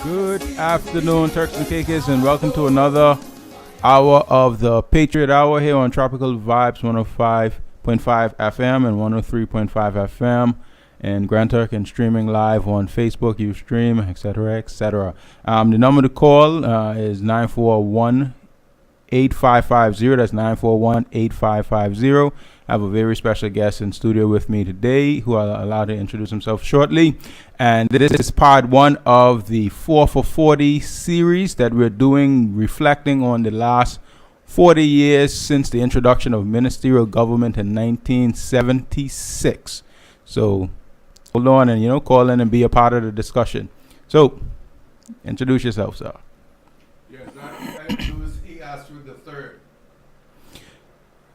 Good afternoon, Turks and Caicos, and welcome to another hour of the Patriot Hour here on Tropical Vibes 105.5 FM and 103.5 FM in Grand Turk, and streaming live on Facebook, Ustream, etc., etc. The number to call is 941-8550. That's 941-8550. I have a very special guest in studio with me today who I'll allow to introduce himself shortly. And this is part one of the 4 for 40 series that we're doing, reflecting on the last 40 years since the introduction of ministerial government in 1976. So hold on and, call in and be a part of the discussion. So introduce yourself, sir. Yes, I'm Louis Astwood III.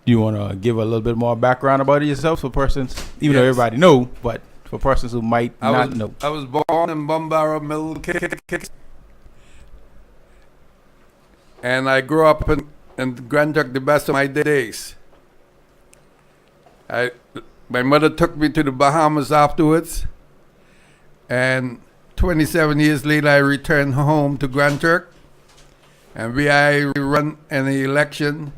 Do you want to give a little bit more background about yourself for persons, even though everybody know, but for persons who might not know? I was born in Bumbara, Middle Caicos, and I grew up in Grand Turk the best of my days. My mother took me to the Bahamas afterwards, and 27 years later I returned home to Grand Turk, and I run an election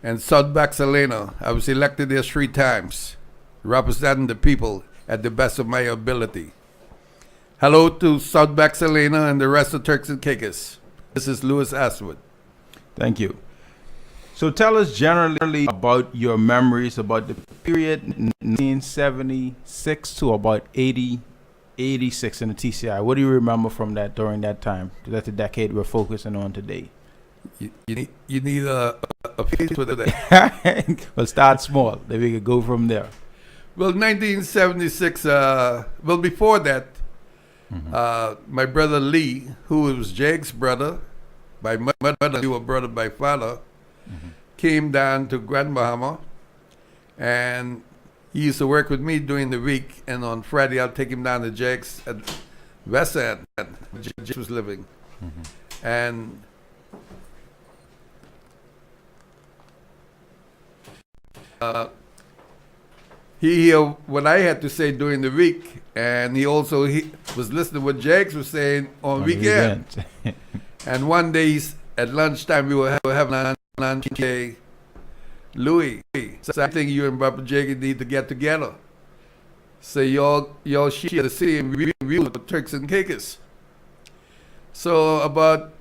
in South Baxalena. I was elected there 3 times, representing the people at the best of my ability. Hello to South Baxalena and the rest of Turks and Caicos. This is Louis Astwood. Thank you. So tell us generally about your memories about the period 1976 to about 86 in the TCI. What do you remember from that during that time? That's the decade we're focusing on today. You need a piece with that. Well, start small. Then we could go from there. Well, 1976, before that, my brother Lee, who was Jake's brother, by mother, he was brother by father, came down to Grand Bahama, and he used to work with me during the week, and on Friday I'll take him down to Jake's at West End, where Jake was living. And he heard what I had to say during the week, and he was listening to what Jakes was saying on weekend. And one day at lunchtime we were having lunch. Louis, so I think you and Brother Jake need to get together. So y'all share the same view of Turks and Caicos. So about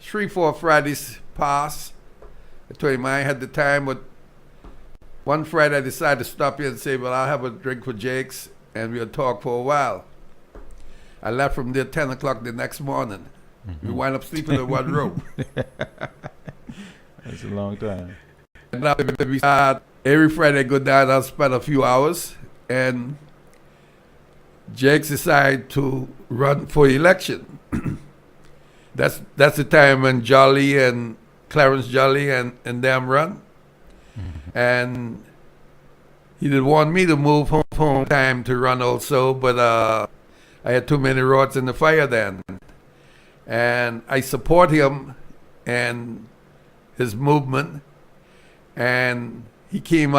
3-4 Fridays passed. I told him I had the time, but one Friday I decided to stop here and say, well, I'll have a drink for Jake's and we'll talk for a while. I left from there 10 o'clock the next morning. We wind up sleeping in one room. That's a long time. And now we start, every Friday I go down, I'll spend a few hours, and Jake's decided to run for election. That's the time when Jolly and Clarence Jolly and them run. And he didn't want me to move home time to run also, but I had too many rods in the fire then. And I support him and his movement. And he came,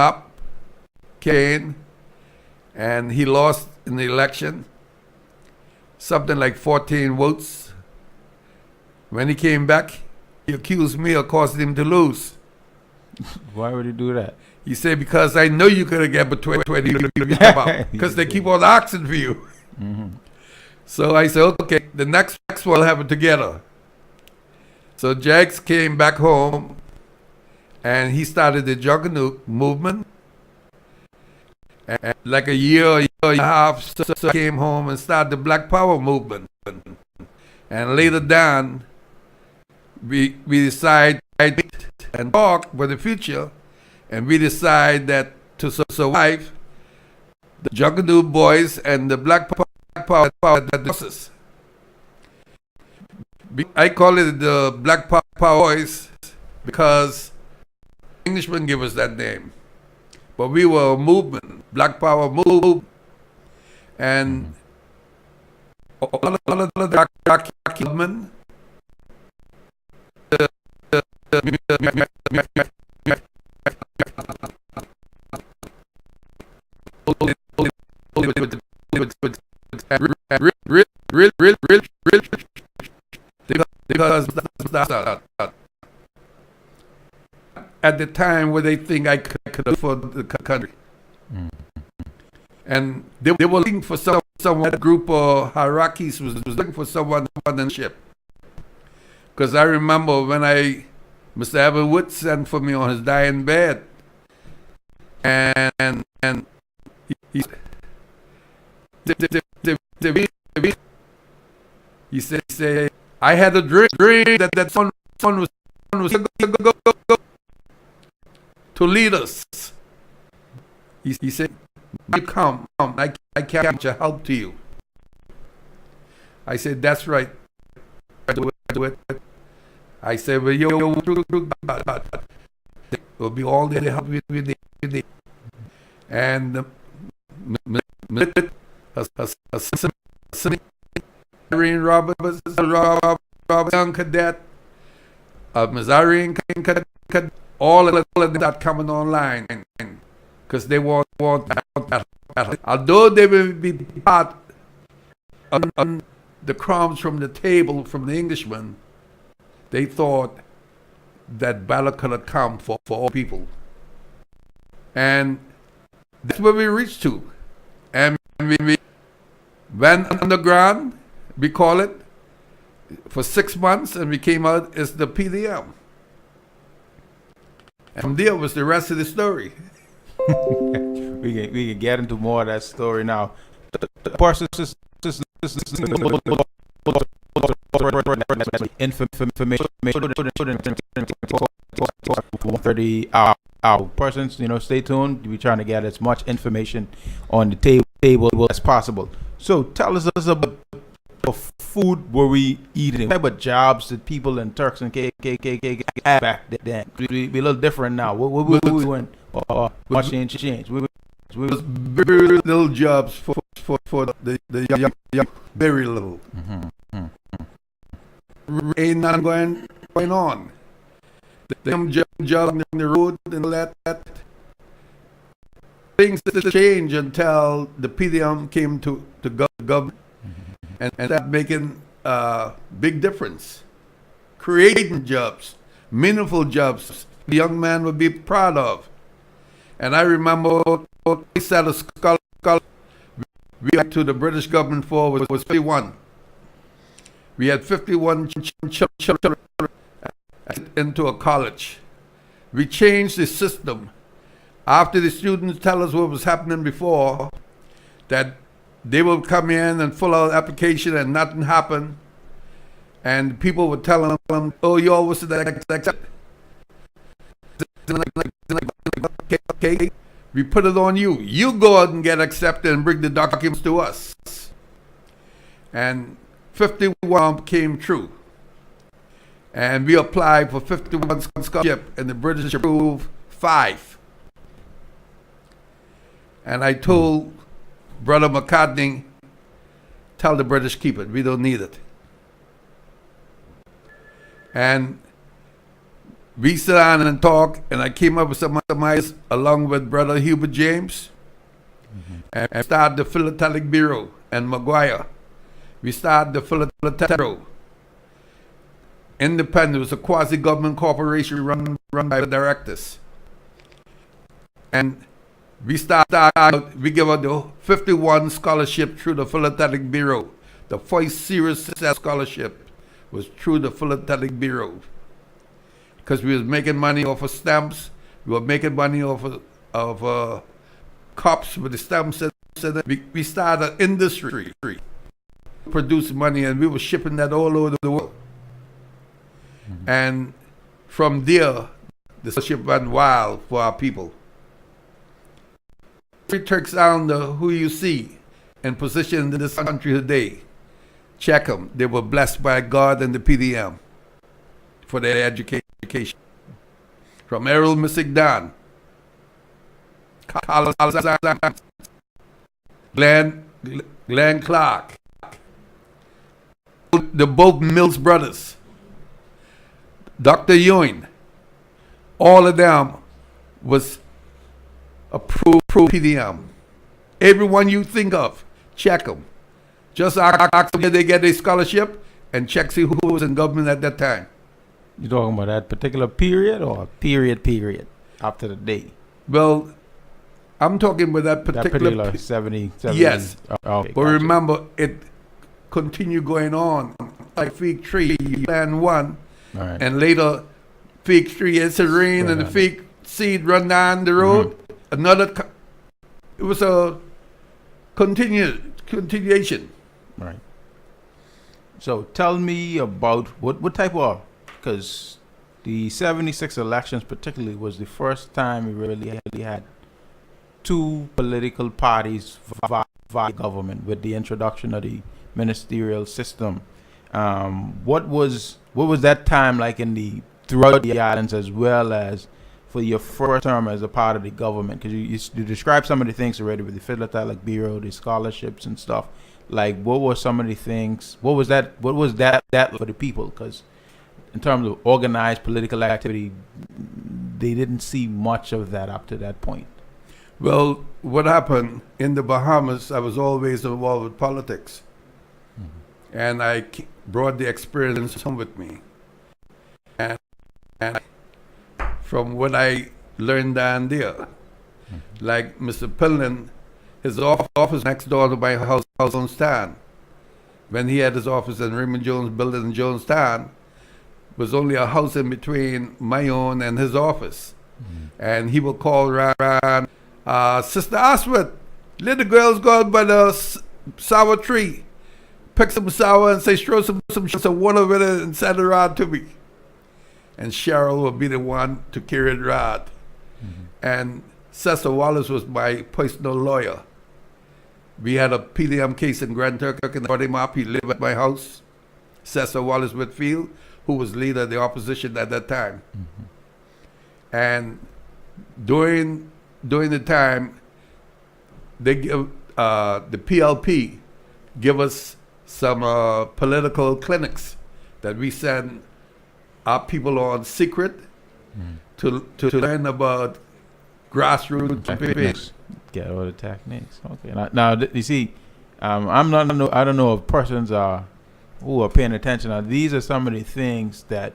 and he lost in the election, something like 14 votes. When he came back, he accused me of causing him to lose. Why would he do that? He said, because I know you could have get between 20 because they keep on asking for you. So I said, okay, the next one we'll have it together. So Jax came back home, and he started the Juggernaut movement. And like a year and a half, so I came home and started the Black Power movement. And later down, we decided and talk for the future, and we decide that to survive, the Juggernaut boys and the Black Power process. I call it the Black Power boys because Englishmen give us that name, but we were a movement, Black Power movement, and all of the movement. time where they think I could afford the country. Mm. And they were looking for someone, that group of hierarchies was looking for someone on the ship. Because I remember when Mr. Astwood sent for me on his dying bed, and he said, I had a dream that son was go to lead us. He said, you come, I can't help to you. I said, that's right. Do it. I said, well, you will be all the help with you. And Irene Roberts, young cadet, Ms. Irene cadet, all of that coming online, because they want that. Although they will be part on the crumbs from the table from the Englishman, they thought that battle could have come for all people. And that's where we reached to. And we went underground, we call it, for 6 months, and we came out as the PDM. And from there was the rest of the story. we can get into more of that story now. Information 30 hour persons, stay tuned. We're trying to get as much information on the table as possible. So tell us about the food were we eating? What type of jobs did people in Turks and KKK have back then? Be a little different now. What were we doing? Much change. We was very little jobs for the young, very little. Ain't nothing going on. Them jobs in the road and all that. Things change until the PDM came to government and started making a big difference, creating jobs, meaningful jobs the young man would be proud of. And I remember we set a scholarship we went to the British government for was 51. We had 51 children into a college. We changed the system. After the students tell us what was happening before, that they would come in and fill out an application and nothing happened, and people would tell them, oh, you always said that. Okay, we put it on you. You go out and get accepted and bring the documents to us. And 51 came true. And we applied for 51 scholarship, and the British approved 5. And I told Brother McCartney, tell the British keep it. We don't need it. And we sat down and talked, and I came up with some ideas along with Brother Hubert James, and started the Philatelic Bureau, and Maguire. We started the Philatelic Bureau. Independent. It was a quasi-government corporation run by the directors. And we we give out the 51 scholarship through the Philatelic Bureau. The first serious scholarship was through the Philatelic Bureau. Because we was making money off of stamps. We were making money off of cups with the stamps. We started an industry, produce money, and we were shipping that all over the world. And from there, the scholarship went wild for our people. Every Turks Islander who you see in position in this country today, check them. They were blessed by God and the PDM for their education. From Errol Misigdan, Glenn Clark, the both Mills brothers, Dr. Ewing, all of them was approved PDM. Everyone you think of, check them. Just ask them where they get a scholarship and check see who was in government at that time. You talking about that particular period or period? up to the day? Well, I'm talking about that That particular. particular 70. Yes. Okay, But gotcha. remember, it continued going on. Like Fig Tree, Plan 1, All right. and later Fig Tree, it's a rain, Right and the on. fig seed run down the road. It was a continuation. Right. So tell me about what type of, because the 76 elections particularly was the first time we really had two political parties vie government with the introduction of the ministerial system. What was that time like throughout the islands, as well as for your first term as a part of the government? Because you described some of the things already with the philatelic bureau, the scholarships and stuff. Like, what were some of the things? What was that for the people? Because in terms of organized political activity, they didn't see much of that up to that point. Well, what happened in the Bahamas, I was always involved with politics. And I brought the experience home with me. And from what I learned down there, like Mr. Pillin, his office next door to my house in Jonestown. When he had his office in Raymond Jones building in Jonestown, was only a house in between my own and his office. And he would call around, Sister Astwood, let the girls go out by the sour tree, pick some sour and say, throw some water with it and send it around to me. And Cheryl would be the one to carry it around. And Cecil Wallace was my personal lawyer. We had a PDM case in Grand Turk, and I brought him up. He lived at my house. Cecil Wallace Whitfield, who was leader of the opposition at that time. And during the time, they give the PLP give us some political clinics that we send our people on secret to learn about grassroots campaigns. Get all the techniques. Okay. Now you see, I don't know if persons who are paying attention. Now, these are some of the things that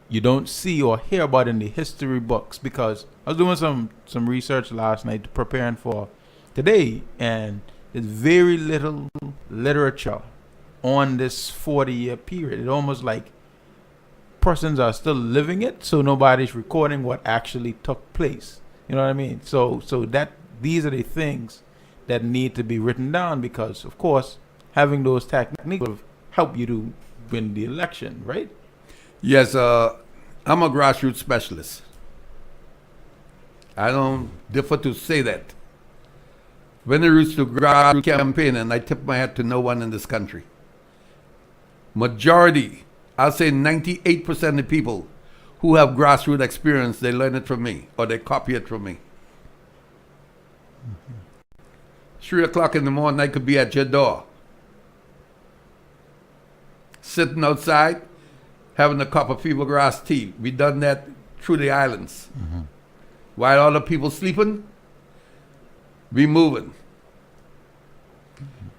you don't see or hear about in the history books, because I was doing some research last night preparing for today, and there's very little literature on this 40-year period. It's almost like persons are still living it, so nobody's recording what actually took place. You know what I mean? So that these are the things that need to be written down, because, of course, having those techniques will help you to win the election, right? Yes, I'm a grassroots specialist. I don't differ to say that. When it reaches to grassroots campaigning, I tip my hat to no one in this country. Majority, I'll say 98% of the people who have grassroots experience, they learn it from me or they copy it from me. 3 o'clock in the morning, I could be at your door, sitting outside, having a cup of fever grass tea. We done that through the islands. While other people sleeping, we moving.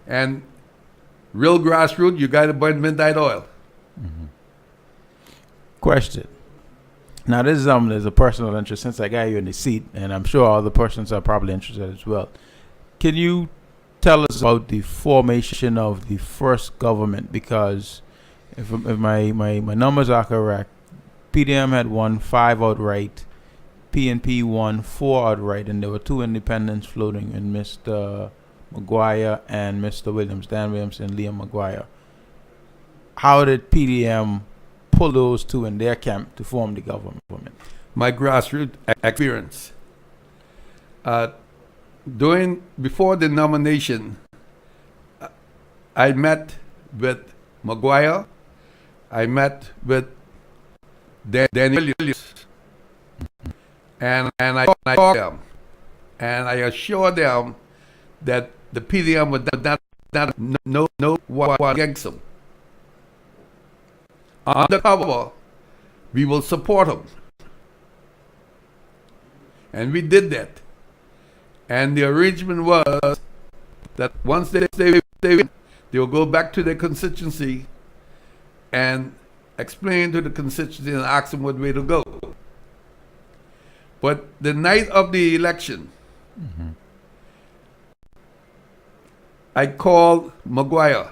And real grassroots, you got to burn midnight oil. Question. Now, this is there's a personal interest, since I got you in the seat, and I'm sure other persons are probably interested as well. Can you tell us about the formation of the first government? Because if my numbers are correct, PDM had won 5 outright, PNP won 4 outright, and there were 2 independents floating, and Mr. McGuire and Mr. Williams, Dan Williams and Liam McGuire. How did PDM pull those 2 in their camp to form the government? My grassroots experience. Before the nomination, I met with McGuire, I met with Danny Williams, and I talked to them, and I assured them that the PDM would not know what against them. Undercover, we will support them. And we did that. And the arrangement was that once they will go back to their constituency and explain to the constituency and ask them what way to go. But the night of the election, I called McGuire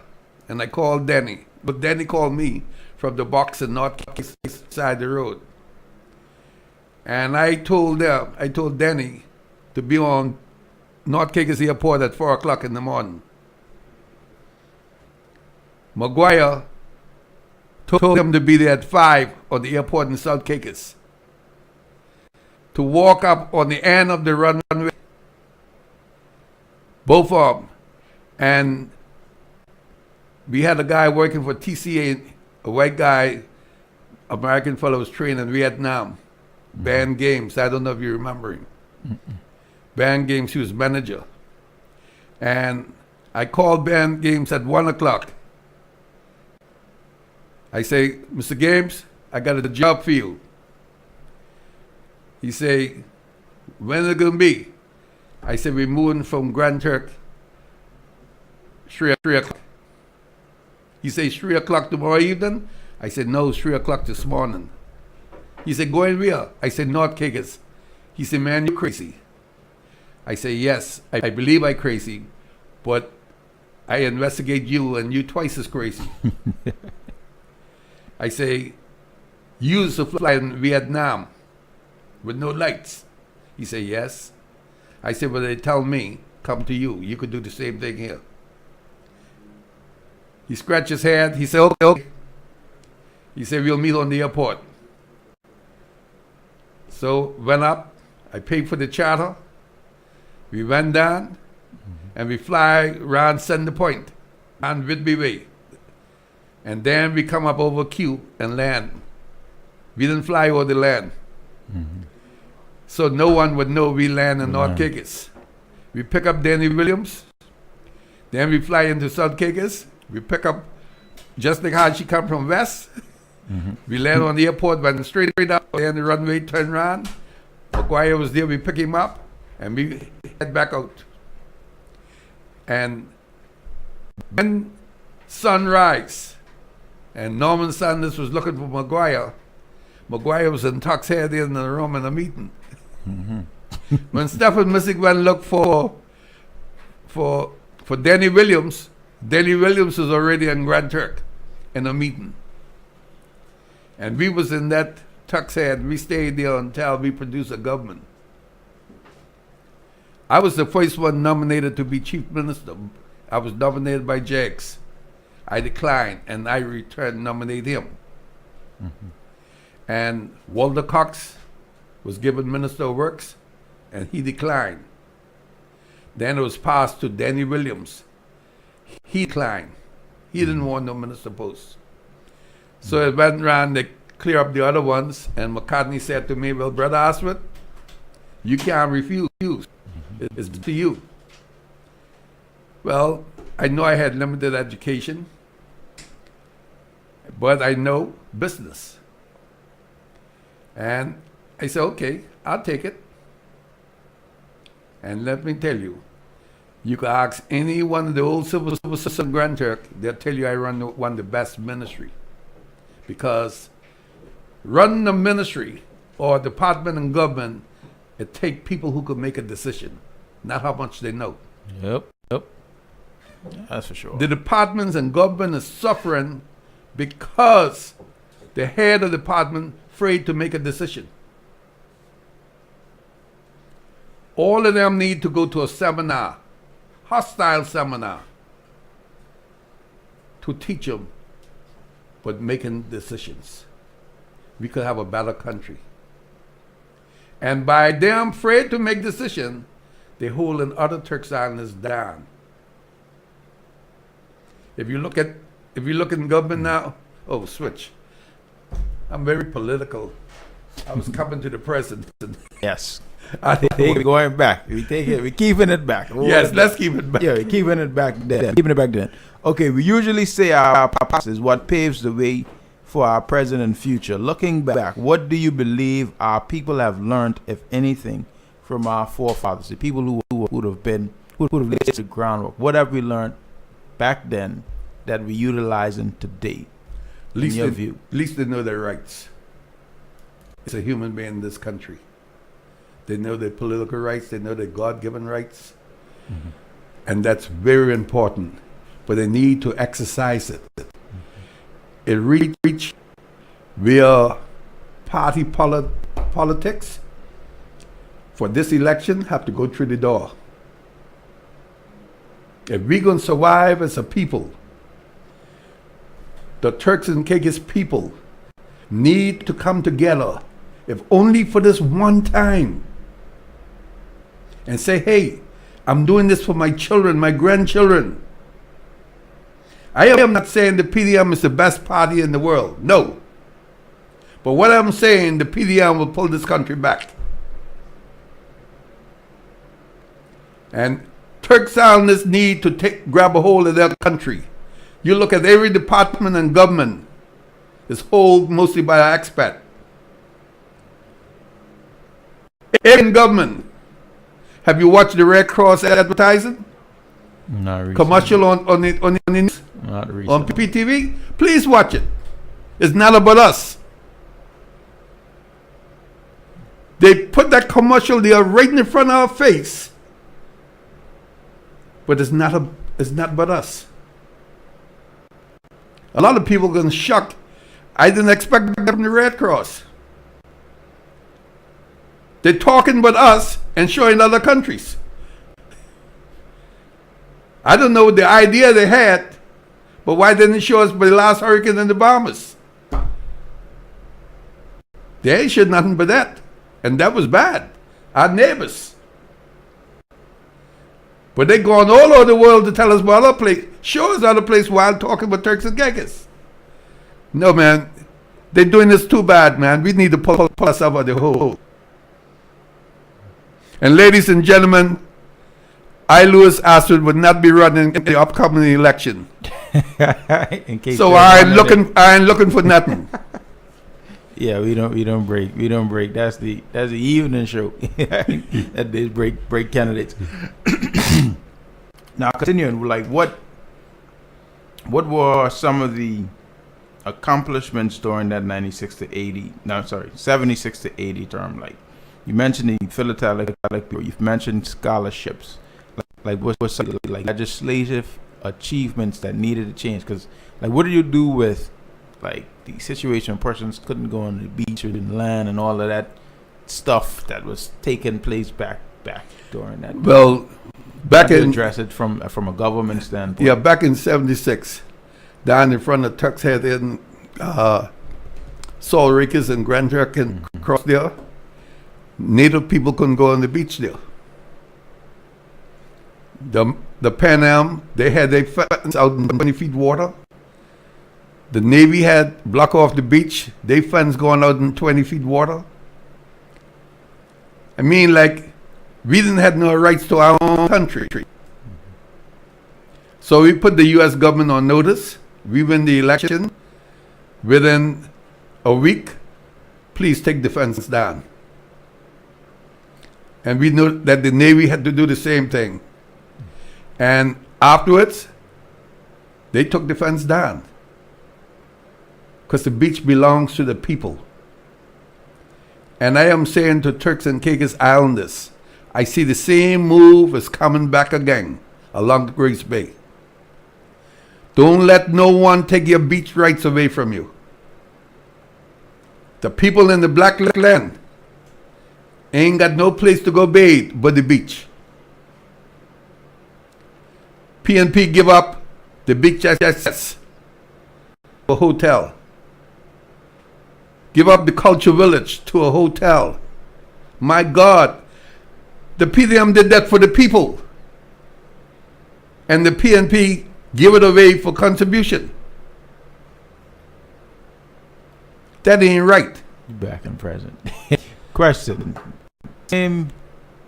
and I called Denny. But Denny called me from the box in North side the road. And I told Denny to be on North Caicos Airport at 4 o'clock in the morning. McGuire told him to be there at 5 on the airport in South Caicos. To walk up on the end of the runway, both of them. And we had a guy working for TCA, a white guy, American fellow was trained in Vietnam. Ban Games, I don't know if you remember him. Ban Games, he was manager. And I called Ban Games at 1 o'clock. I say, Mr. Games, I got a job for you. He say, when is it going to be? I said, we're moving from Grand Turk 3 o'clock. He said, 3 o'clock tomorrow evening? I said, no, 3 o'clock this morning. He said, going where? I said, North Caicos. He said, man, you crazy. I say, yes, I believe I'm crazy, but I investigate you and you twice as crazy. I say, you used to fly in Vietnam with no lights. He said, yes. I said, well, they tell me, come to you. You could do the same thing here. He scratched his head. He said, okay. He said, we'll meet on the airport. So went up. I paid for the charter. We went down, and we fly around Center Point on Whitby Way. And then we come up over Q and land. We didn't fly over the land. So no one would know we land in North Caicos. We pick up Danny Williams. Then we fly into South Caicos. We pick up just like how she come from West. We land on the airport, went straight up, and the runway turned around. McGuire was there, we pick him up, and we head back out. And when sunrise, and Norman Sanders was looking for McGuire. McGuire was in tux head in the room in a meeting. When Stephen Missick went and looked for Danny Williams was already in Grand Turk in a meeting. And we was in that tux head. We stayed there until we produced a government. I was the first one nominated to be chief minister. I was nominated by Jakes. I declined, and I returned nominate him. And Walter Cox was given Minister of Works, and he declined. Then it was passed to Danny Williams. He declined. He didn't want no minister post. So it went around to clear up the other ones, and McCartney said to me, well, Brother Astwood, you can't refuse. It's to you. Well, I know I had limited education, but I know business. And I said, okay, I'll take it. And let me tell you, you can ask any one of the old civil servants in Grand Turk, they'll tell you I run one of the best ministry. Because running a ministry or department in government, it takes people who can make a decision, not how much they know. Yep. That's for sure. The departments and government is suffering because the head of the department afraid to make a decision. All of them need to go to a seminar, hostile seminar, to teach them but making decisions. We could have a better country. And by them afraid to make decisions, they holding other Turks Islanders down. If you look in government now, switch. I'm very political. I was coming to the president. Yes. We're going back. We're keeping it back. Yes, let's keep it back. Yeah, we're keeping it back then. Okay, we usually say our past is what paves the way for our present and future. Looking back, what do you believe our people have learned, if anything, from our forefathers, the people who would have laid the groundwork? What have we learned back then that we're utilizing today? In your view, at least they know their rights. It's a human being in this country. They know their political rights. They know their God-given rights. Mm-hmm. And that's very important. But they need to exercise it. Mm-hmm. It reach via party politics. For this election, have to go through the door. If we're going to survive as a people, the Turks and Caicos people need to come together, if only for this one time, and say, hey, I'm doing this for my children, my grandchildren. I am not saying the PDM is the best party in the world. No. But what I'm saying, the PDM will pull this country back. And Turks Islanders need to grab a hold of their country. You look at every department and government is held mostly by an expat. In government, have you watched the Red Cross advertising? Not recently. Commercial on the news? Not recently. On PPTV? Please watch it. It's not about us. They put that commercial there right in front of our face. But it's not about us. A lot of people are going to shock. I didn't expect that from the Red Cross. They're talking about us and showing other countries. I don't know the idea they had, but why didn't they show us by the last hurricane and the bombers? They ain't showed nothing but that. And that was bad. Our neighbors. But they gone all over the world to tell us about other place. Show us other place while talking about Turks and Caicos. No, man. They're doing this too bad, man. We need to pull us out of the hole. And ladies and gentlemen, I, Louis Astwood, would not be running in the upcoming election. So I ain't looking for nothing. Yeah, we don't break. That's the evening show. That they break candidates. Now continuing, like what were some of the accomplishments during that 76 to 80 term? Like you mentioned the philatelic, you've mentioned scholarships. Like what's some like legislative achievements that needed to change? Because like what do you do with like the situation persons couldn't go on the beach or in land and all of that stuff that was taking place back during that? Well, back in address it from a government standpoint. Yeah, back in '76, down in front of Turks Head in Salt Rakers and Grand Turk and across there, Native people couldn't go on the beach there. The Pan Am, they had their fence out in 20 feet water. The Navy had block off the beach. They fence going out in 20 feet water. I mean, like, we didn't have no rights to our own country. So we put the U.S. government on notice. We win the election. Within a week, please take the fence down. And we know that the Navy had to do the same thing. And afterwards, they took the fence down. Because the beach belongs to the people. And I am saying to Turks and Caicos Islanders, I see the same move is coming back again along the Grace Bay. Don't let no one take your beach rights away from you. The people in the Black Land ain't got no place to go bathe but the beach. PNP give up the beach access to a hotel. Give up the culture village to a hotel. My God, the PDM did that for the people. And the PNP give it away for contribution. That ain't right. Back and present. Question. Same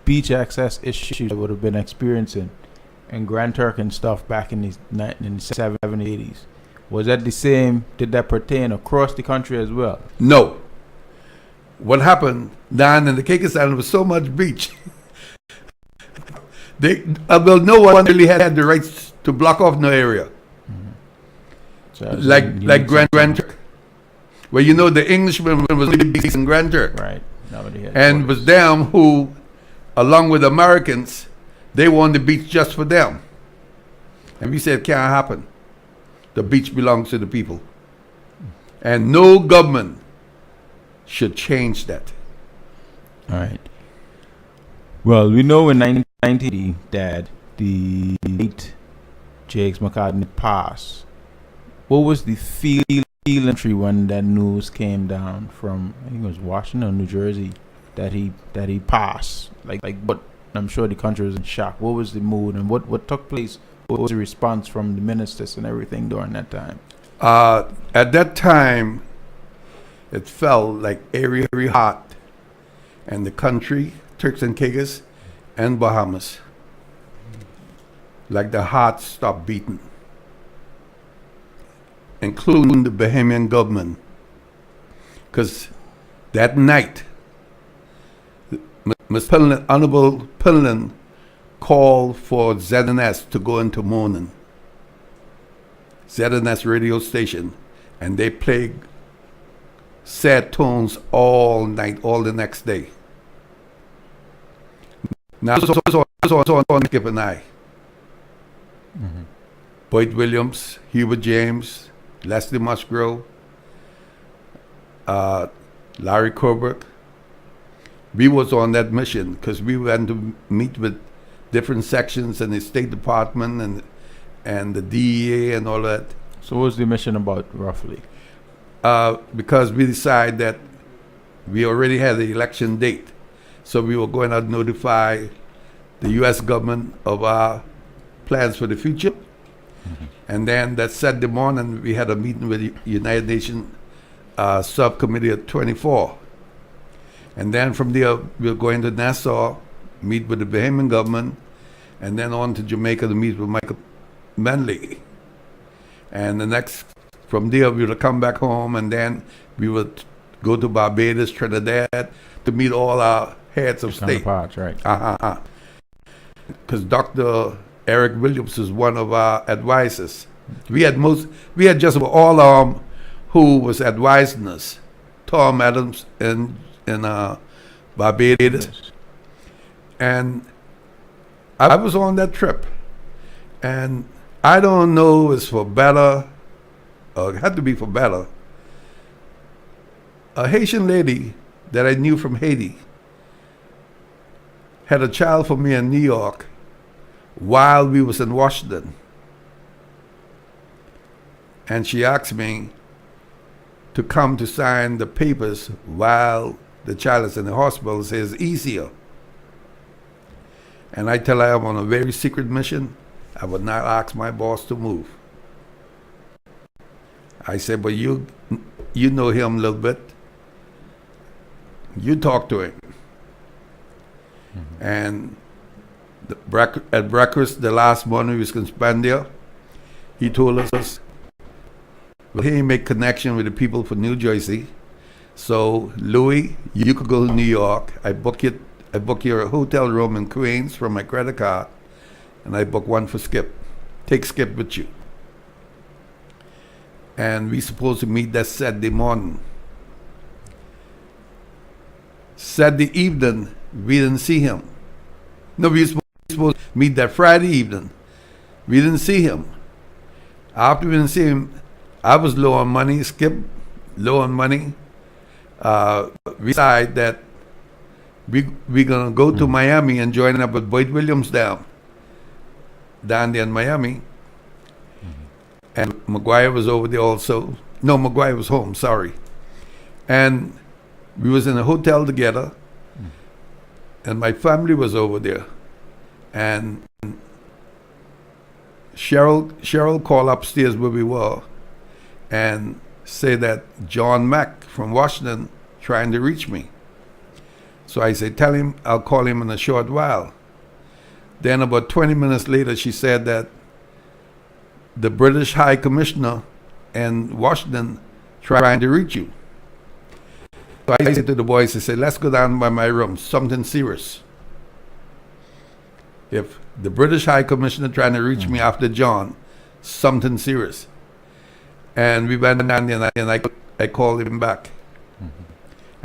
beach access issues that would have been experiencing in Grand Turk and stuff back in the 70s, 80s. Was that the same? Did that pertain across the country as well? No. What happened down in the Caicos Island was so much beach. No one really had the rights to block off no area. So like Grand Turk. Well, you know the Englishman was in Grand Turk. Right. And it was them who, along with Americans, they won the beach just for them. And we said, can't happen. The beach belongs to the people. And no government should change that. All right. Well, we know in 1990 that the late Jakes McCartney passed. What was the feeling when that news came down from, I think it was Washington, New Jersey, that he passed? But I'm sure the country was in shock. What was the mood and what took place? What was the response from the ministers and everything during that time? At that time, it felt like very hot, and the country, Turks and Caicos, and Bahamas, like the heart stopped beating, including the Bahamian government, because that night, Ms. Pillin, Honorable Pillin, called for ZNS to go into mourning. ZNS radio station, and they played sad tones all night, all the next day. Now, on Skip and I. Mm-hmm. Boyd Williams, Hubert James, Leslie Musgrove, Larry Corbett. We was on that mission because we went to meet with different sections in the State Department and the DEA and all that. So what was the mission about, roughly? Because we decided that we already had the election date. So we were going to notify the U.S. government of our plans for the future. Mm-hmm. And then that Saturday morning, we had a meeting with the United Nations Subcommittee of 24. And then from there, we were going to Nassau, meet with the Bahamian government, and then on to Jamaica to meet with Michael Manley. And from there, we would come back home, and then we would go to Barbados, Trinidad, to meet all our heads of state. Counterparts, right. Because Dr. Eric Williams is one of our advisors. We had just about all of them who was advising us. Tom Adams in Barbados. Yes. And I was on that trip. And I don't know if it's for better, or it had to be for better. A Haitian lady that I knew from Haiti had a child for me in New York while we was in Washington. And she asked me to come to sign the papers while the child is in the hospital. It says easier. And I tell her I'm on a very secret mission. I would not ask my boss to move. I said, but you know him a little bit. You talk to him. Mm-hmm. And at breakfast, the last morning we was going to spend there, he told us, well, he make connection with the people for New Jersey. So, Louis, you could go to New York. I book your hotel room in Queens from my credit card, and I book one for Skip. Take Skip with you. And we supposed to meet that Saturday morning. Saturday evening, we didn't see him. No, we were supposed to meet that Friday evening. We didn't see him. After we didn't see him, I was low on money, Skip, low on money. We decided that we're going to go to Miami and join up with Boyd Williams down there in Miami. And McGuire was over there also. No, McGuire was home, sorry. And we was in a hotel together, and my family was over there. And Cheryl called upstairs where we were and said that John Mack from Washington trying to reach me. So I said, tell him I'll call him in a short while. Then about 20 minutes later, she said that the British High Commissioner in Washington trying to reach you. So I said to the boys, I said, let's go down by my room, something serious. If the British High Commissioner trying to reach me after John, something serious. And we went down there, and I called him back.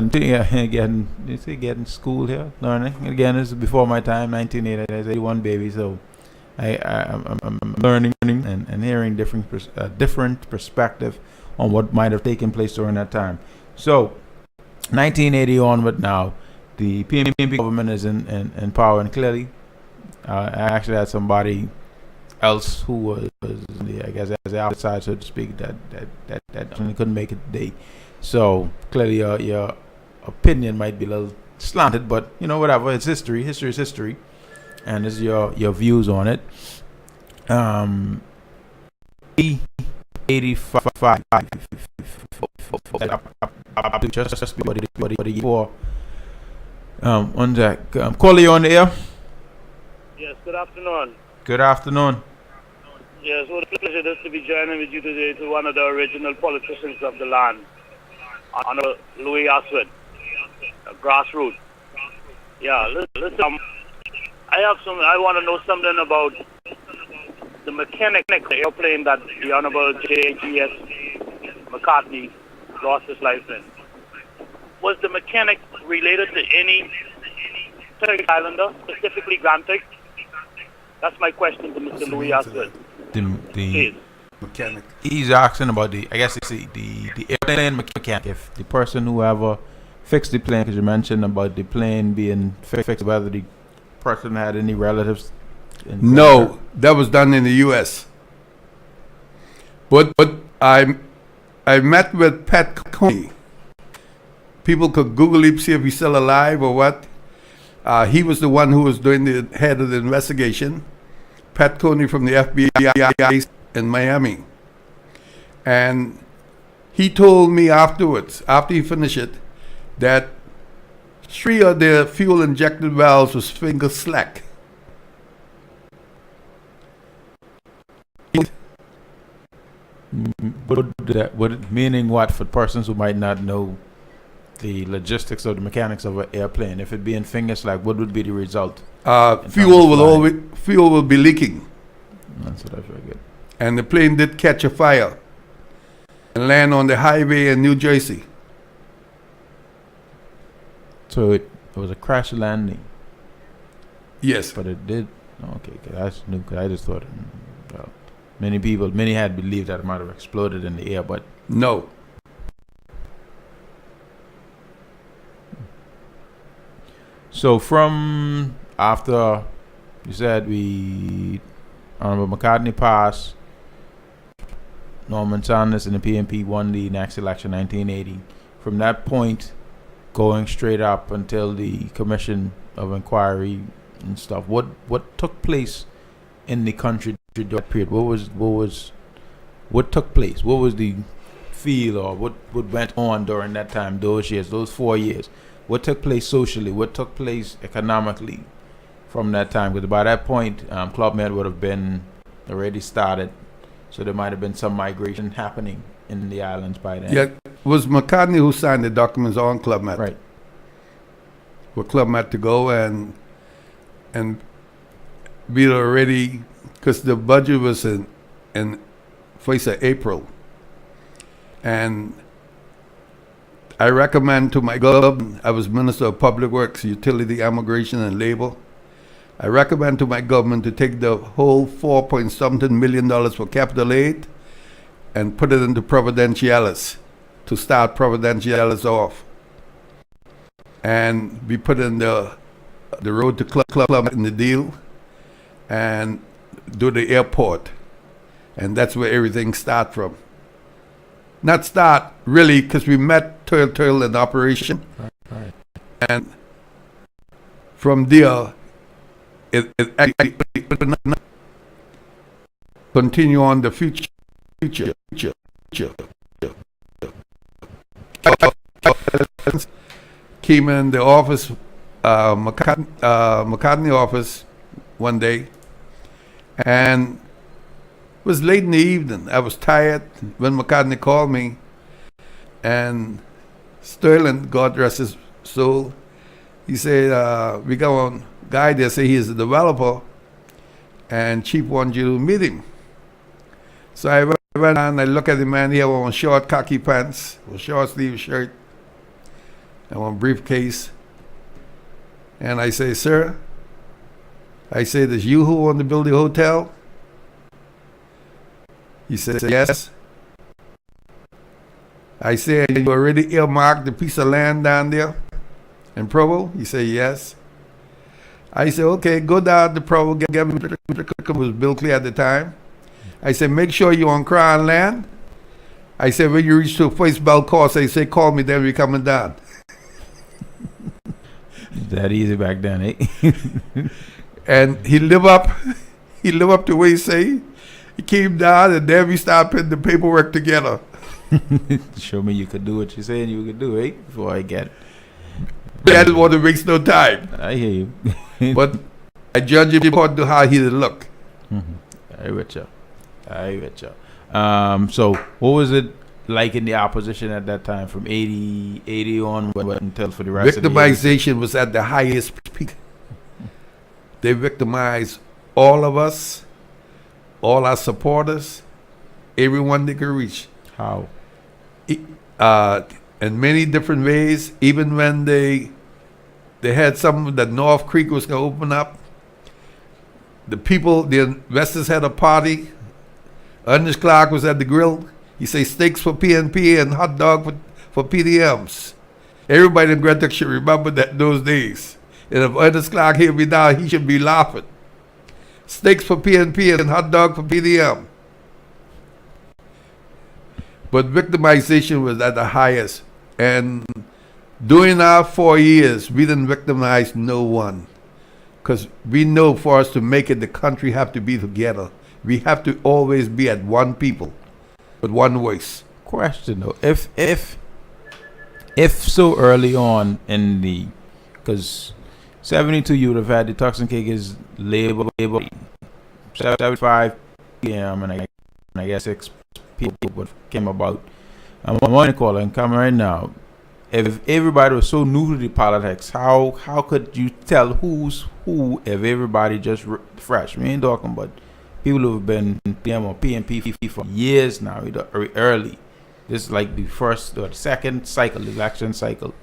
getting school here, learning. Again, this is before my time, 1980. I was 81 baby, so I'm learning and hearing different perspective on what might have taken place during that time. So, 1980 onward now, the PNP government is in power, and clearly, I actually had somebody else who was I guess as the outside, so to speak, that couldn't make it today. So clearly, your opinion might be a little slanted, but whatever. It's history. History is history, and this is your views on it. 85. Just before. On that, call you on the air. Yes. Good afternoon. Good afternoon. Yes, what a pleasure just to be joining with you today to one of the original politicians of the land, Honorable Louis Astwood, grassroots. Yeah, listen, I want to know something about the mechanic of the airplane that the Honorable J.G.S. McCartney lost his life in. Was the mechanic related to any Turkish Islander, specifically Grantic? That's my question to Mr. Louis Astwood. The mechanic. He's asking about the airplane mechanic. If the person who ever fixed the plane, because you mentioned about the plane being fixed, whether the person had any relatives. No, that was done in the U.S. But I met with Pat Coney. People could Google him, see if he's still alive or what. He was the one who was doing the head of the investigation. Pat Coney from the FBI in Miami. And he told me afterwards, after he finished it, that 3 of the fuel injected valves was finger slack. Meaning what for persons who might not know the logistics of the mechanics of an airplane? If it being finger slack, what would be the result? Fuel will be leaking. That's what I figured. And the plane did catch a fire and land on the highway in New Jersey. So it was a crash landing. Yes, but it did. Okay, cause I just thought many had believed that it might have exploded in the air, but no. So from after you said Honorable McCartney passed, Norman Sanders and the PNP won the next election, 1980. From that point, going straight up until the Commission of Inquiry and stuff, what took place in the country during that period? What took place? What was the feel, or what went on during that time, those years, those 4 years? What took place socially? What took place economically from that time? Because by that point, Club Med would have been already started, so there might have been some migration happening in the islands by then. Yeah, it was McCartney who signed the documents on Club Med. Right. For Club Med to go and we were already, because the budget was in first of April, and I recommend to my government, I was Minister of Public Works, Utility, Immigration, and Labor. I recommend to my government to take the whole $4.something million for capital aid and put it into Providenciales, to start Providenciales off. And we put in the road to Club in the deal and do the airport. And that's where everything start from. Not start, really, because we met Turtle in operation. Right. And from there, it actually continue on the future. Came in the office, McCartney office one day, and it was late in the evening. I was tired when McCartney called me, and Sterling, God rest his soul, he said, we got one guy there, say he's a developer, and Chief wants you to meet him. So I went and I looked at the man. He had on short khaki pants, with short sleeve shirt, and one briefcase. And I say, sir, I say, is you who want to build the hotel? He says, yes. I say, you already earmarked the piece of land down there in Provo? He said, yes. I said, okay, go down to Provo, get me, it was Bill Clear at the time. I said, make sure you're on Crown land. I said, when you reach to first bell course, I say, call me, then we're coming down. That easy back then, eh? And he live up to what he say. He came down, and then we started putting the paperwork together. Show me you could do what you said you could do, eh? Before I get it. I didn't want to waste no time. I hear you. But I judge him according to how he look. I with you. So what was it like in the opposition at that time from 80 on until for the rest of the year? Victimization was at the highest peak. They victimized all of us, all our supporters, everyone they could reach. How? In many different ways. Even when they had something that North Creek was going to open up, the investors had a party. Ernest Clark was at the grill. He said steaks for PNP and hot dog for PDMs. Everybody in Grand Tech should remember that those days. And if Ernest Clark hear me now, he should be laughing. Steaks for PNP and hot dog for PDM. But victimization was at the highest. And during our 4 years, we didn't victimize no one. Because we know for us to make it, the country have to be together. We have to always be at one people, with one voice. Question though, if so early on in the, because 72 you would have had the Turks and Caicos label 75 p.m. and I guess 6 people came about. I'm on the call and come right now. If everybody was so new to the politics, how could you tell who's who if everybody just fresh? We ain't talking about people who have been PM or PNP for years now, early. This is like the first or the second cycle, the election cycle.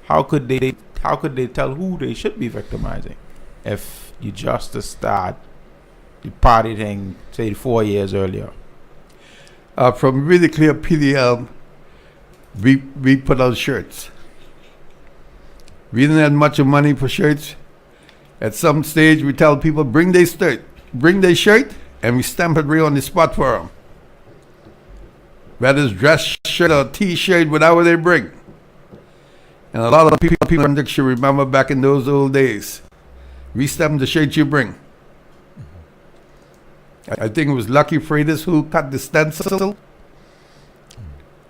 How could they tell who they should be victimizing if you just start the party thing, say 4 years earlier? From really clear PDM, we put out shirts. We didn't have much of money for shirts. At some stage, we tell people bring their shirt, and we stamp it right on the spot for them. Whether it's dress shirt or T-shirt, whatever they bring. And a lot of people should remember back in those old days. We stamp the shirt you bring. I think it was Lucky Freitas who cut the stencil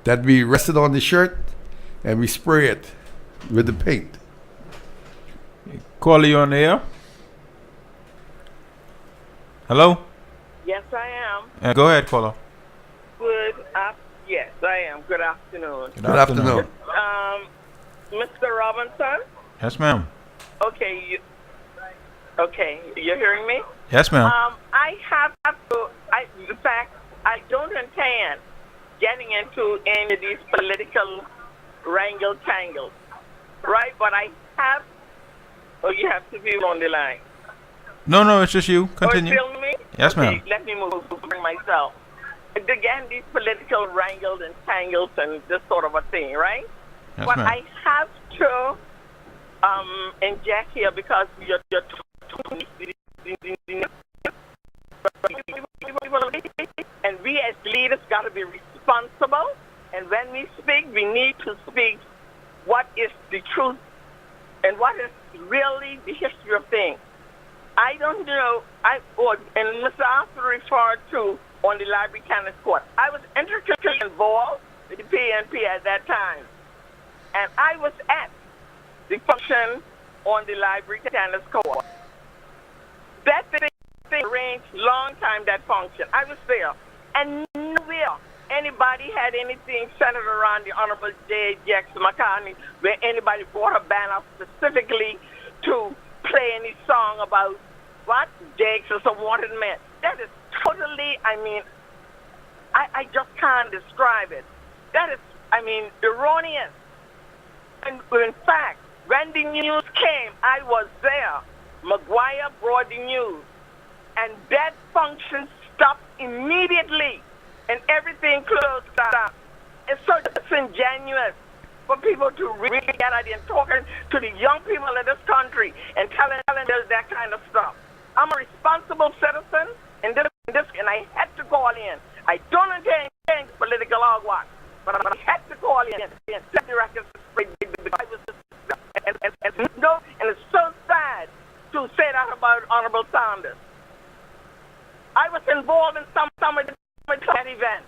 that we rested on the shirt, and we spray it with the paint. Caller, you on the air? Hello? Yes, I am. Go ahead, caller. Yes, I am. Good afternoon. Good afternoon. Mr. Robinson? Yes, ma'am. Okay, you're hearing me? Yes, ma'am. I have to, in fact, I don't intend getting into any of these political wrangle-tangles, right? But I have, you have to be on the line. No, it's just you. Continue. Oh, you me? Yes, ma'am. Okay, let me move myself. Again, these political wrangles and tangles and this sort of a thing, right? Yes, but ma'am. I have to inject here because you're and we as leaders got to be responsible. And when we speak, we need to speak what is the truth and what is really the history of things. I don't know. And Mr. Arthur referred to on the library tennis court. I was intricately involved with the PNP at that time, and I was at the function on the library tennis court. That thing arranged long time. That function, I was there, and nowhere anybody had anything centered around the Honorable J. Jackson McCartney, where anybody brought a banner specifically to play any song about what Jakes is a wanted man. That is totally, I just can't describe it. That is, erroneous. And in fact, when the news came, I was there. McGuire brought the news, and that function stopped immediately, and everything closed down. It's so disingenuous for people to really get out and talking to the young people of this country and telling them that kind of stuff. I'm a responsible citizen, and I had to call in. I don't intend political hogwash, but I had to call in and set the record straight. And it's so sad to say that about Honorable Sanders. I was involved in some of that event,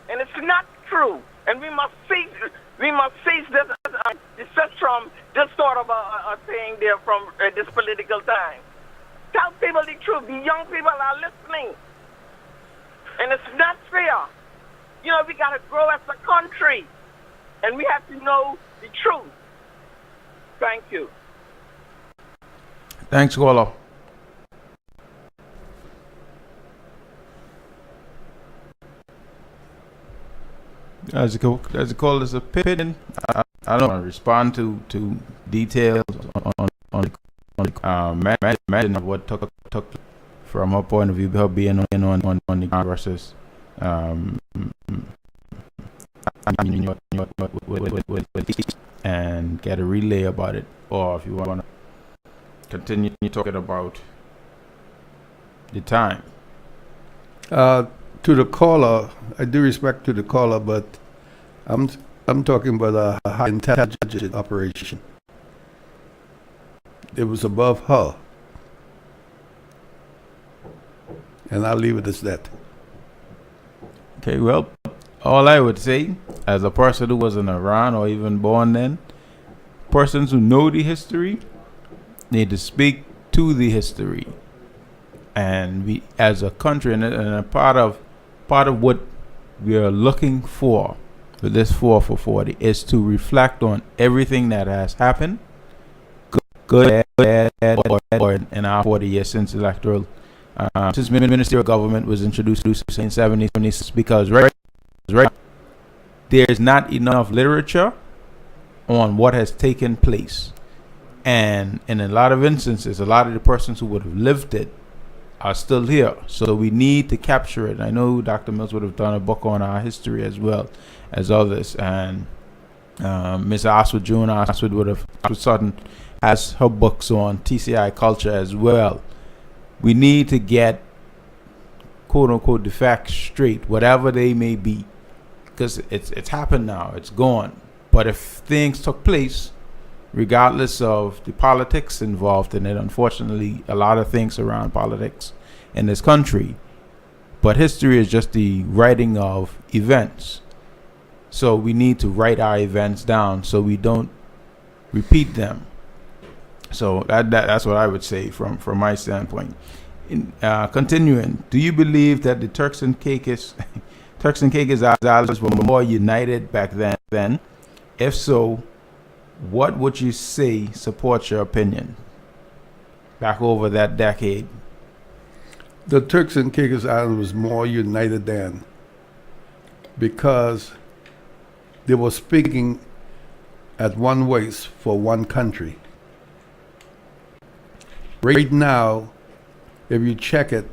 and it's not true. And we must cease this from this sort of a thing there from this political time. Tell people the truth. The young people are listening, and it's not fair. You know, we got to grow as a country, and we have to know the truth. Thank you. Thanks, caller. As a call as a opinion, I don't want to respond to details on imagine what took from her point of view, her being on the versus and get a relay about it, or if you want to continue talking about the time. To the caller, I do respect to the caller, but I'm talking about a high intelligence operation. It was above her, and I'll leave it as that. Okay, well, all I would say, as a person who wasn't around or even born then, persons who know the history need to speak to the history, and we, as a country, and a part of what we are looking for with this 4 for 40 is to reflect on everything that has happened, good, bad, or in our 40 years since electoral, since ministerial government was introduced in the 1970s, because right, there is not enough literature on what has taken place, and in a lot of instances, a lot of the persons who would have lived it are still here, so we need to capture it. I know Dr. Mills would have done a book on our history as well as others, and Ms. Astwood, June Astwood has her books on TCI culture as well. We need to get quote unquote the facts straight, whatever they may be, because it's happened now, it's gone. But if things took place, regardless of the politics involved in it, unfortunately, a lot of things around politics in this country, but history is just the writing of events. So we need to write our events down so we don't repeat them. So that's what I would say from my standpoint. Continuing, do you believe that the Turks and Caicos Islanders were more united back then? If so, what would you say supports your opinion back over that decade? The Turks and Caicos Islands was more united then because they were speaking at one voice for one country. Right now, if you check it,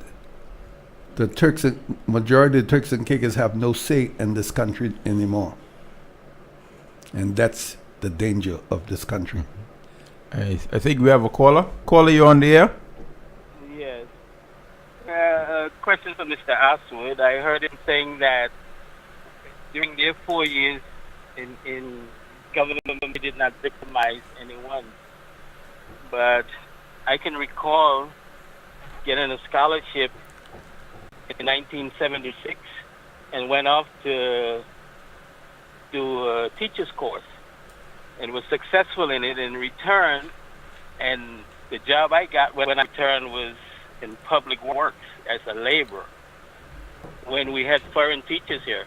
the majority of the Turks and Caicos have no say in this country anymore. And that's the danger of this country. I think we have a caller. Caller, you on the air? Yes. A question for Mr. Astwood. I heard him saying that during their 4 years in government, they did not victimize anyone. But I can recall getting a scholarship in 1976 and went off to do a teacher's course and was successful in it in return. And the job I got when I returned was in public works as a laborer when we had foreign teachers here.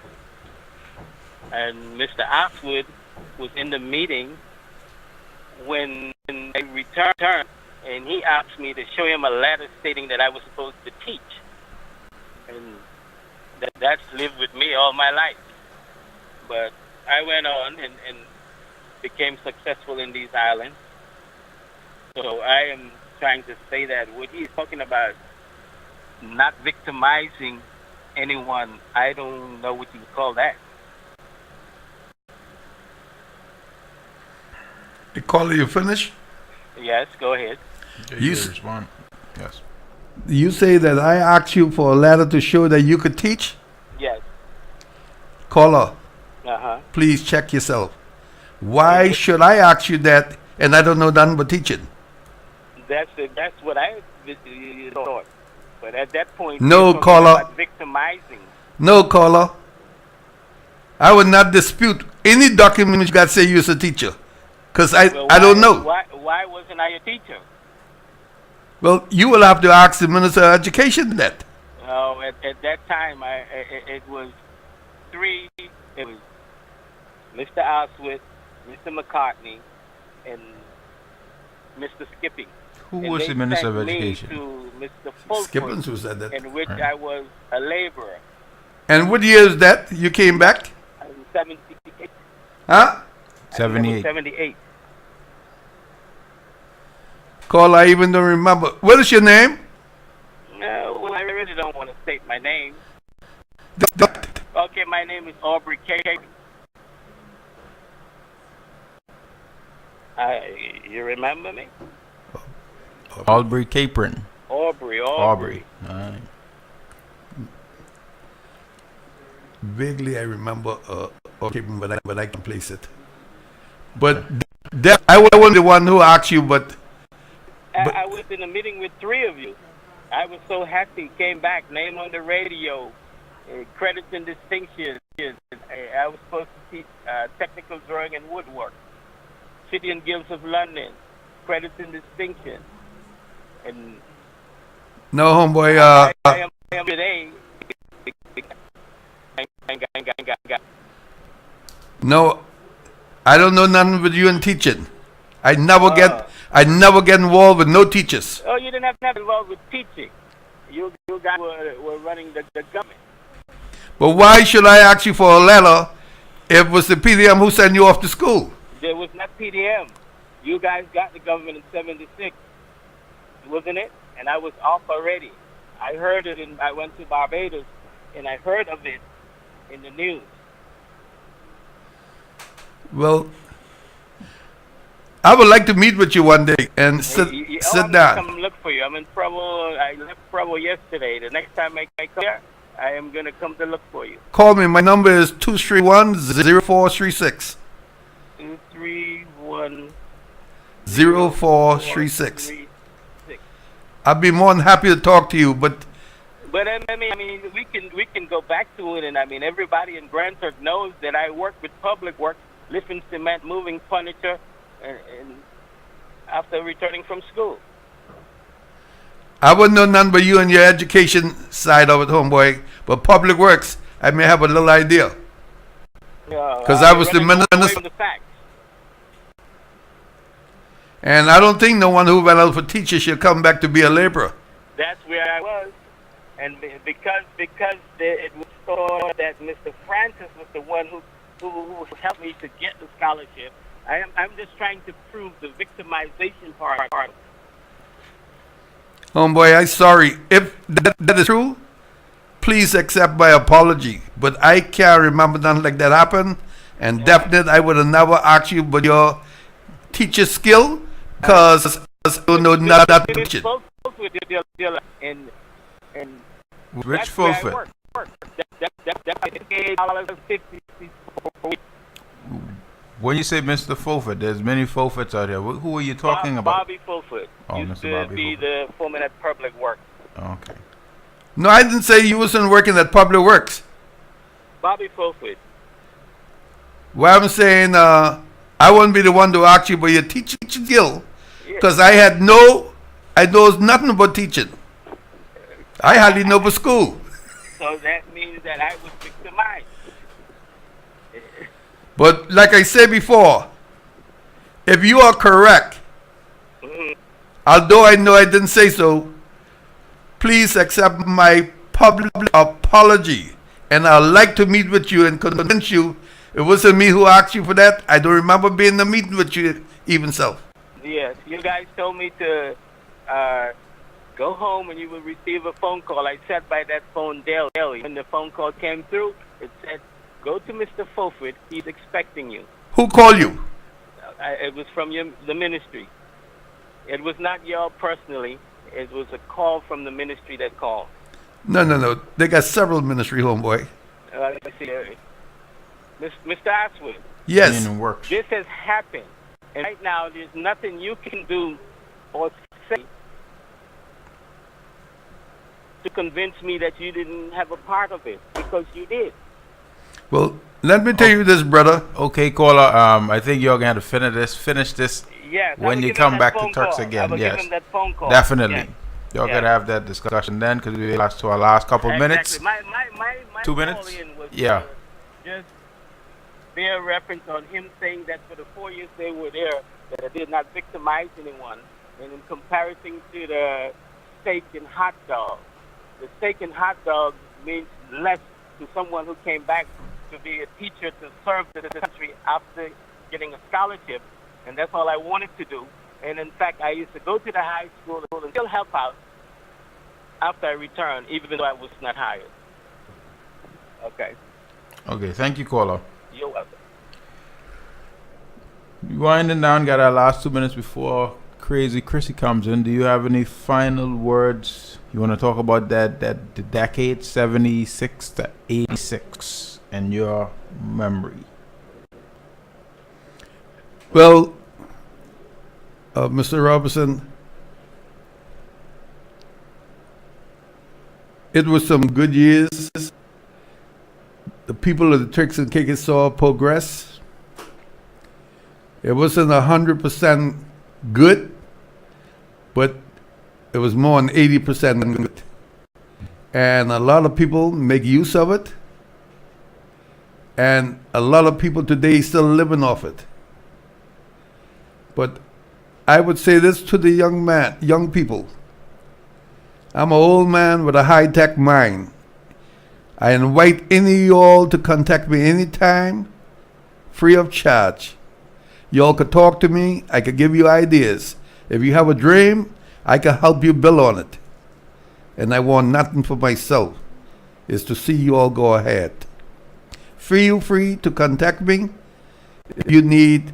And Mr. Astwood was in the meeting when I returned, and he asked me to show him a letter stating that I was supposed to teach. And that's lived with me all my life. But I went on, and became successful in these islands. So I am trying to say that what he's talking about, not victimizing anyone, I don't know what you would call that. Caller, you finish? Yes, go ahead. You respond. Yes. You say that I asked you for a letter to show that you could teach? Yes. Caller, Uh-huh. please check yourself. Why should I ask you that and I don't know nothing but teaching? That's what I thought. But at that point, No, you're talking caller. about victimizing. No, caller. I would not dispute any document you got say you're a teacher. Because Well, I don't know. Why wasn't I a teacher? Well, you will have to ask the Minister of Education that. No, at that time, it was three. It was Mr. Astwood, Mr. McCartney, and Mr. Skipping. Who And was they the Minister of sent me Education? to Mr. Fulford, Skippins who said that. in which Right. I was a laborer. And what year is that you came back? I was 78. Huh? 78. 78. Caller, I even don't remember. What is your name? No, well, I really don't want to state my name. Okay, my name is Aubrey K. You remember me? Aubrey Capron. Aubrey. Aubrey. All right. Vaguely, I remember okay, but I can place it. But that I wasn't the one who asked you, but I was in a meeting with three of you. I was so happy. Came back, name on the radio, credits and distinctions. I was supposed to teach technical drawing and woodwork. City and Guilds of London, credits and distinctions. And no, homeboy. I am today. No, I don't know nothing with you in teaching. I never get involved with no teachers. Oh, you didn't have to have involved with teaching. You guys were running the government. But why should I ask you for a letter if it was the PDM who sent you off to school? There was not PDM. You guys got the government in '76, wasn't it? And I was off already. I heard it, I went to Barbados, and I heard of it in the news. Well, I would like to meet with you one day and sit I'm down. Come look for you. I'm in Provo. I left Provo yesterday. The next time I come here, I am going to come to look for you. Call me. My number is 231-0436. 231 0436. I'd be more than happy to talk to you, but I mean, we can go back to it, and I mean, everybody in Grand Turk knows that I work with public works, lifting cement, moving furniture, and after returning from school. I wouldn't know none but you and your education side of it, homeboy. But public works, I may have a little idea. Because I was the minister. And I don't think no one who went out for teacher should come back to be a laborer. That's where I was. And because it was thought that Mr. Francis was the one who helped me to get the scholarship, I'm just trying to prove the victimization part. Homeboy, I'm sorry. If that is true, please accept my apology. But I can't remember nothing like that happened. And definitely, I would have never asked you about your teacher skill, because I don't know nothing about it. Which Fulford? When you say Mr. Fulford, there's many Fulfords out there. Who are you talking about? Bobby Fulford. Oh, used Mr. to Bobby be Fulford. the foreman at Public Works. Oh, okay. No, I didn't say you wasn't working at Public Works. Bobby Fulford. Well, I'm saying I wouldn't be the one to ask you about your teaching skill, because I knows nothing about teaching. I hardly know about school. So that means that I was victimized. But like I said before, if you are correct, although I know I didn't say so, please accept my public apology. And I'd like to meet with you and convince you It wasn't me who asked you for that. I don't remember being in the meeting with you, even so. Yes, you guys told me to go home and you will receive a phone call. I sat by that phone daily. When the phone call came through, it said, "Go to Mr. Fulford. He's expecting you." Who called you? It was from the ministry. It was not y'all personally. It was a call from the ministry that called. No. They got several ministry, homeboy. Let's see. Mr. Astwood. Yes. This has happened. And right now, there's nothing you can do or say to convince me that you didn't have a part of it, because you did. Well, let me tell you this, brother. Okay, caller. I think you're gonna have to finish this Yes, when you come back to Turks again. I will give him that phone call. Definitely. Yes. You're gonna have that discussion then, because we lost to our last couple minutes. My 2 minutes. call in was just bear reference on him saying that for the 4 years they were there, that they did not victimize anyone. And in comparison to the steak and hot dog, the steak and hot dog means less to someone who came back to be a teacher to serve the country after getting a scholarship. And that's all I wanted to do. And in fact, I used to go to the high school and still help out after I returned, even though I was not hired. Okay. Okay, thank you, caller. You're welcome. Winding down, got our last 2 minutes before Crazy Chrissy comes in. Do you have any final words? You want to talk about that the decade 76 to 86 and your memory? Well, Mr. Robinson, it was some good years. The people of the Turks and Caicos saw progress. It wasn't 100% good, but it was more than 80% good. And a lot of people make use of it. And a lot of people today still living off it. But I would say this to the young people. I'm an old man with a high-tech mind. I invite any of y'all to contact me anytime, free of charge. Y'all could talk to me. I could give you ideas. If you have a dream, I can help you build on it. And I want nothing for myself. Is to see you all go ahead. Feel free to contact me if you need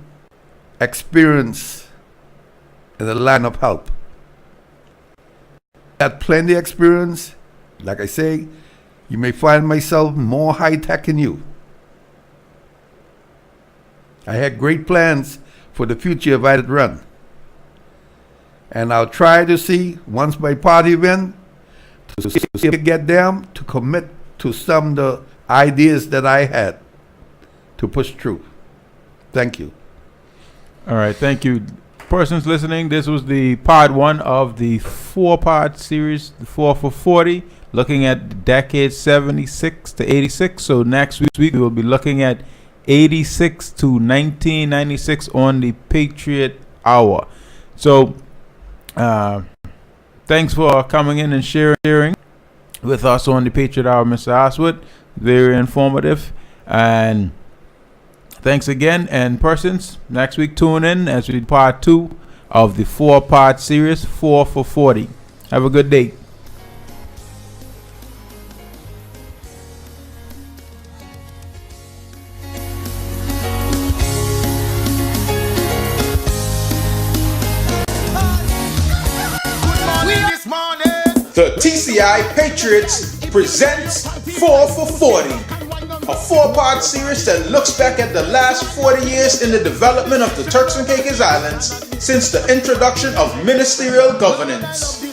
experience in the line of help. Got plenty of experience. Like I say, you may find myself more high-tech than you. I had great plans for the future if I had run. And I'll try to see, once my party win, to get them to commit to some of the ideas that I had to push through. Thank you. All right, thank you. Persons listening, this was the part 1 of the 4-part series, the 4 for 40, looking at the decade 76 to 86. So next week we will be looking at 86 to 1996 on the Patriot Hour. So thanks for coming in and sharing with us on the Patriot Hour, Mr. Astwood. Very informative. And thanks again. And persons, next week tune in as we do part 2 of the 4-part series, 4 for 40. Have a good day. The TCI Patriots presents 4 for 40, a 4-part series that looks back at the last 40 years in the development of the Turks and Caicos Islands since the introduction of ministerial governance.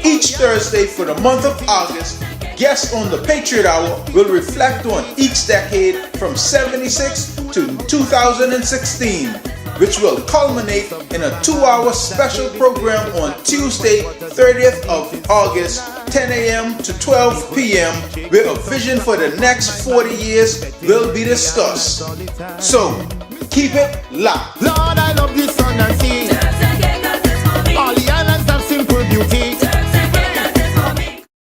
Each Thursday for the month of August, guests on the Patriot Hour will reflect on each decade from 76 to 2016. Which will culminate in a 2-hour special program on Tuesday, 30th of August, 10 a.m. to 12 p.m., where a vision for the next 40 years will be discussed. So, keep it locked. Lord, I love the sun and sea.